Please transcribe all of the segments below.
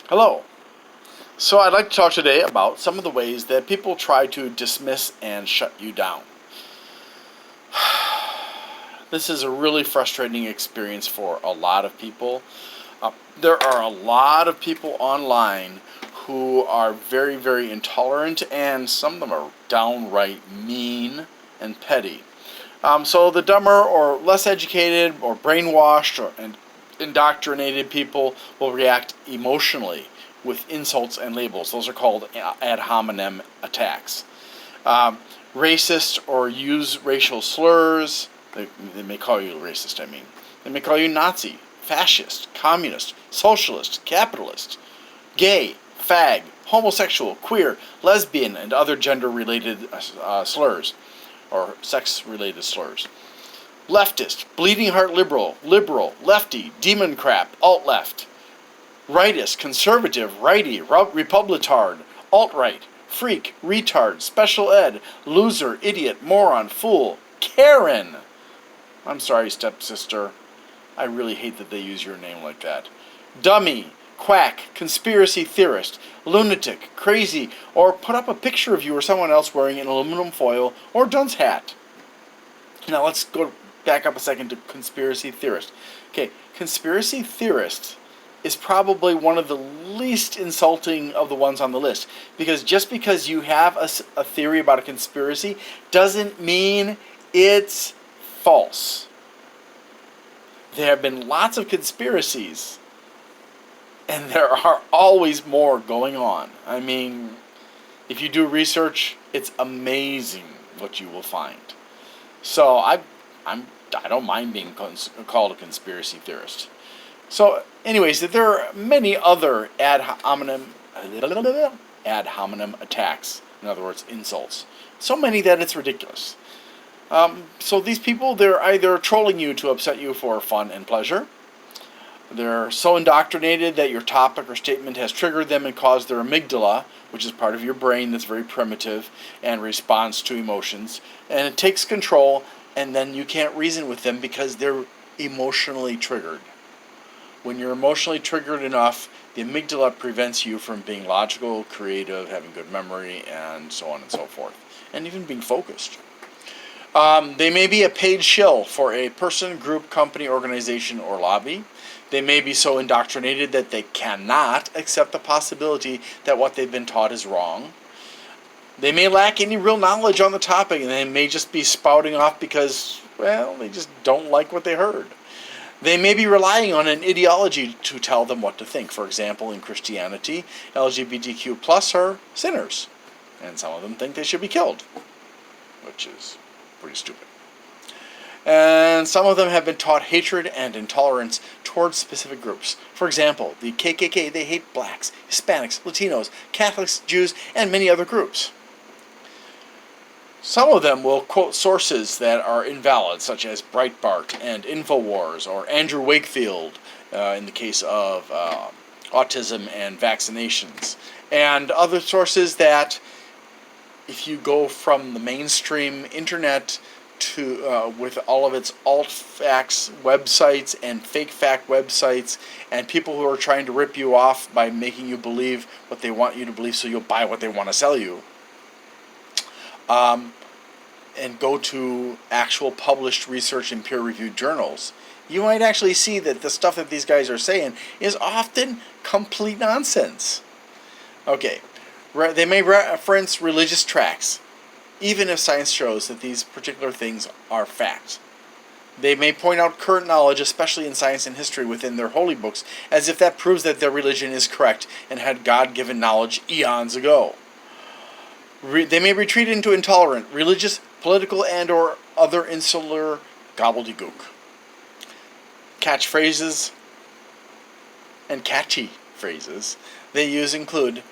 Hello. So I'd like to talk today about some of the ways that people try to dismiss and shut you down. This is a really frustrating experience for a lot of people. There are a lot of people online who are very, very intolerant, and some of them are downright mean and petty. So the dumber or less educated or brainwashed and indoctrinated people will react emotionally with insults and labels. Those are called ad hominem attacks. Racist or use racial slurs. They may call you racist, I mean. They may call you Nazi, fascist, communist, socialist, capitalist, gay, fag, homosexual, queer, lesbian, and other gender-related slurs or sex-related slurs. Leftist, bleeding heart liberal, lefty, demon crap, alt-left. Rightist, conservative, righty, republicard, alt-right, freak, retard, special ed, loser, idiot, moron, fool, Karen. I'm sorry, stepsister. I really hate that they use your name like that. Dummy, quack, conspiracy theorist, lunatic, crazy, or put up a picture of you or someone else wearing an aluminum foil or dunce hat. Now let's go back up a second to conspiracy theorist. Okay, conspiracy theorist is probably one of the least insulting of the ones on the list, because just because you have a theory about a conspiracy doesn't mean it's false. There have been lots of conspiracies, and there are always more going on. I mean, if you do research, it's amazing what you will find. So I don't mind being called a conspiracy theorist. So, anyways, there are many other ad hominem attacks. In other words, insults. So many that it's ridiculous. So these people, they're either trolling you to upset you for fun and pleasure. They're so indoctrinated that your topic or statement has triggered them and caused their amygdala, which is part of your brain that's very primitive and responds to emotions, and it takes control, and then you can't reason with them because they're emotionally triggered. When you're emotionally triggered enough, the amygdala prevents you from being logical, creative, having good memory, and so on and so forth, and even being focused. They may be a paid shill for a person, group, company, organization, or lobby. They may be so indoctrinated that they cannot accept the possibility that what they've been taught is wrong. They may lack any real knowledge on the topic, and they may just be spouting off because, well, they just don't like what they heard. They may be relying on an ideology to tell them what to think. For example, in Christianity, LGBTQ plus are sinners, and some of them think they should be killed, which is pretty stupid. And some of them have been taught hatred and intolerance towards specific groups. For example, the KKK, they hate blacks, Hispanics, Latinos, Catholics, Jews, and many other groups. Some of them will quote sources that are invalid, such as Breitbart and InfoWars, or Andrew Wakefield, in the case of autism and vaccinations, and other sources that, if you go from the mainstream internet to with all of its alt-facts websites and fake fact websites and people who are trying to rip you off by making you believe what they want you to believe so you'll buy what they want to sell you, and go to actual published research in peer-reviewed journals, you might actually see that the stuff that these guys are saying is often complete nonsense. Okay, they may reference religious tracts, even if science shows that these particular things are fact. They may point out current knowledge, especially in science and history, within their holy books, as if that proves that their religion is correct and had God-given knowledge eons ago. They may retreat into intolerant, religious, political, and or other insular gobbledygook. Catchphrases and catchy phrases they use include,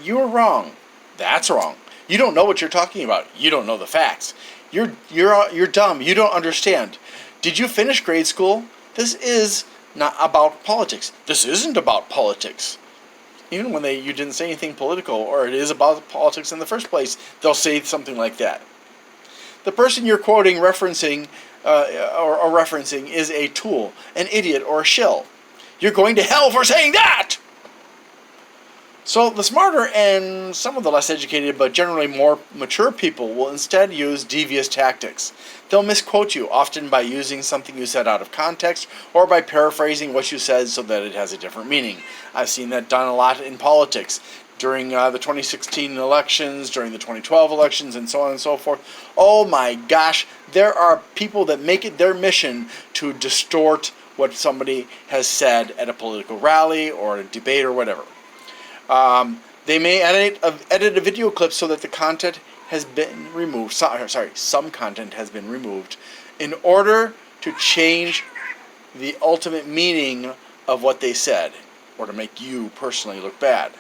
"You're wrong. That's wrong. You don't know what you're talking about. You don't know the facts. You're dumb. You don't understand. Did you finish grade school? This is not about politics. This isn't about politics." Even when you didn't say anything political, or it is about politics in the first place, they'll say something like that. The person you're quoting, referencing, or referencing is a tool, an idiot, or a shill. You're going to hell for saying that! So the smarter and some of the less educated but generally more mature people will instead use devious tactics. They'll misquote you, often by using something you said out of context or by paraphrasing what you said so that it has a different meaning. I've seen that done a lot in politics. During the 2016 elections, during the 2012 elections, and so on and so forth. Oh my gosh, there are people that make it their mission to distort what somebody has said at a political rally or a debate or whatever. They may edit a video clip so that the content has been removed. Some content has been removed in order to change the ultimate meaning of what they said or to make you personally look bad.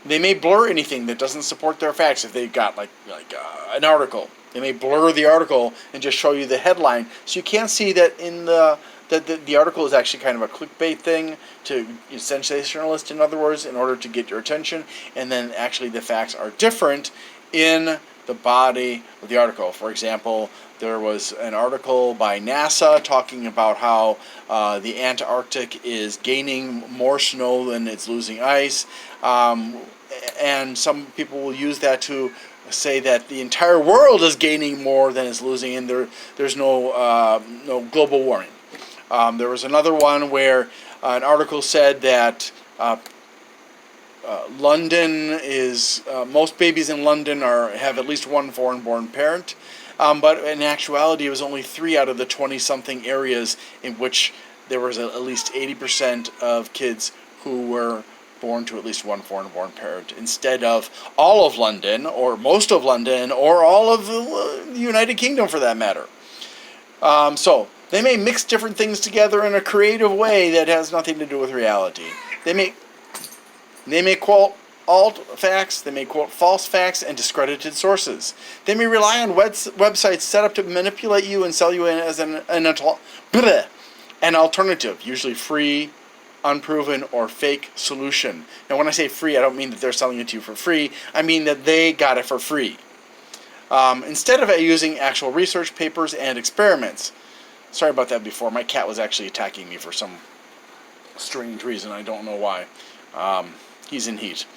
They may blur anything that doesn't support their facts. If they've got an article, they may blur the article and just show you the headline, so you can't see that in the article is actually kind of a clickbait thing to sensationalist, in other words, in order to get your attention, and then actually the facts are different in the body of the article. For example, there was an article by NASA talking about how the Antarctic is gaining more snow than it's losing ice, and some people will use that to say that the entire world is gaining more than it's losing, and there's no global warming. There was another one where an article said that London is most babies in London have at least one foreign-born parent, but in actuality, it was only 3 out of the 20-something areas in which there was at least 80% of kids who were born to at least one foreign-born parent, instead of all of London, or most of London, or all of the United Kingdom, for that matter. So they may mix different things together in a creative way that has nothing to do with reality. They may quote alt facts, they may quote false facts and discredited sources. They may rely on websites set up to manipulate you and sell you as an alternative, usually free, unproven, or fake solution. Now, when I say free, I don't mean that they're selling it to you for free. I mean that they got it for free. Instead of using actual research papers and experiments. Sorry about that before. My cat was actually attacking me for some strange reason. I don't know why. He's in heat.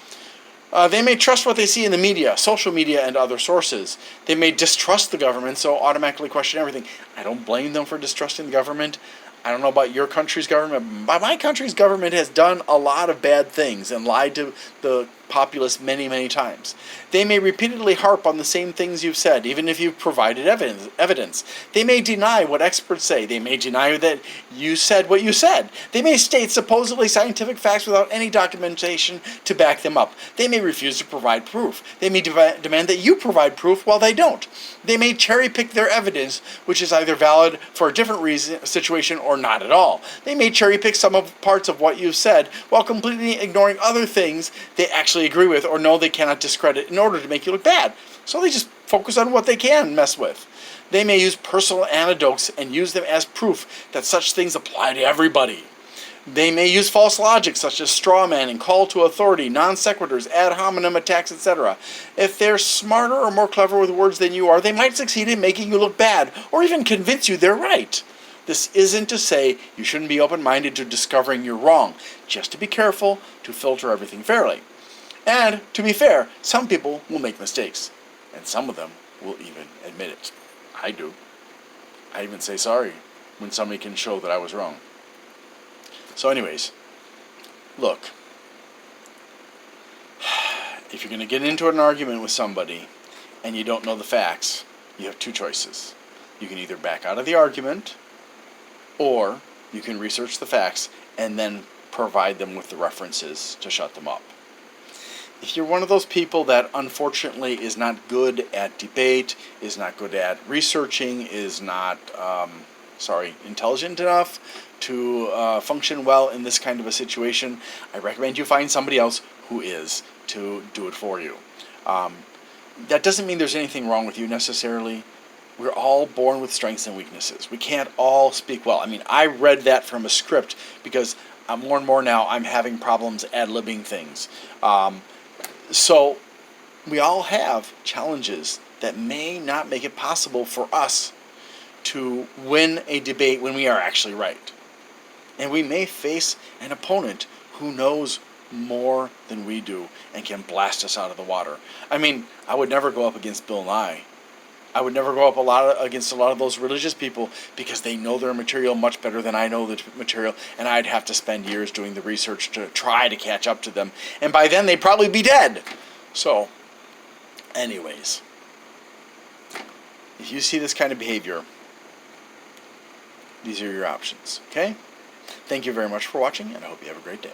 They may trust what they see in the media, social media, and other sources. They may distrust the government, so automatically question everything. I don't blame them for distrusting the government. I don't know about your country's government, but my country's government has done a lot of bad things and lied to the populace many, many times. They may repeatedly harp on the same things you've said, even if you've provided evidence. They may deny what experts say. They may deny that you said what you said. They may state supposedly scientific facts without any documentation to back them up. They may refuse to provide proof. They may demand that you provide proof while they don't. They may cherry pick their evidence, which is either valid for a different situation or not at all. They may cherry pick some of parts of what you've said while completely ignoring other things they actually agree with or know they cannot discredit in order to make you look bad. So they just focus on what they can mess with. They may use personal anecdotes and use them as proof that such things apply to everybody. They may use false logic such as straw man and call to authority, non sequiturs, ad hominem attacks, etc. If they're smarter or more clever with words than you are, they might succeed in making you look bad or even convince you they're right. This isn't to say you shouldn't be open-minded to discovering you're wrong, just to be careful to filter everything fairly. And, to be fair, some people will make mistakes, and some of them will even admit it. I do. I even say sorry when somebody can show that I was wrong. So anyways, look, if you're going to get into an argument with somebody and you don't know the facts, you have 2 choices. You can either back out of the argument, or you can research the facts and then provide them with the references to shut them up. If you're one of those people that unfortunately is not good at debate, is not good at researching, is not intelligent enough to function well in this kind of a situation, I recommend you find somebody else who is to do it for you. That doesn't mean there's anything wrong with you necessarily. We're all born with strengths and weaknesses. We can't all speak well. I mean, I read that from a script because more and more now I'm having problems ad-libbing things. So we all have challenges that may not make it possible for us to win a debate when we are actually right. And we may face an opponent who knows more than we do and can blast us out of the water. I mean, I would never go up against Bill Nye. I would never go up against a lot of those religious people because they know their material much better than I know the material, and I'd have to spend years doing the research to try to catch up to them. And by then, they'd probably be dead. So, anyways, if you see this kind of behavior, these are your options, okay? Thank you very much for watching, and I hope you have a great day.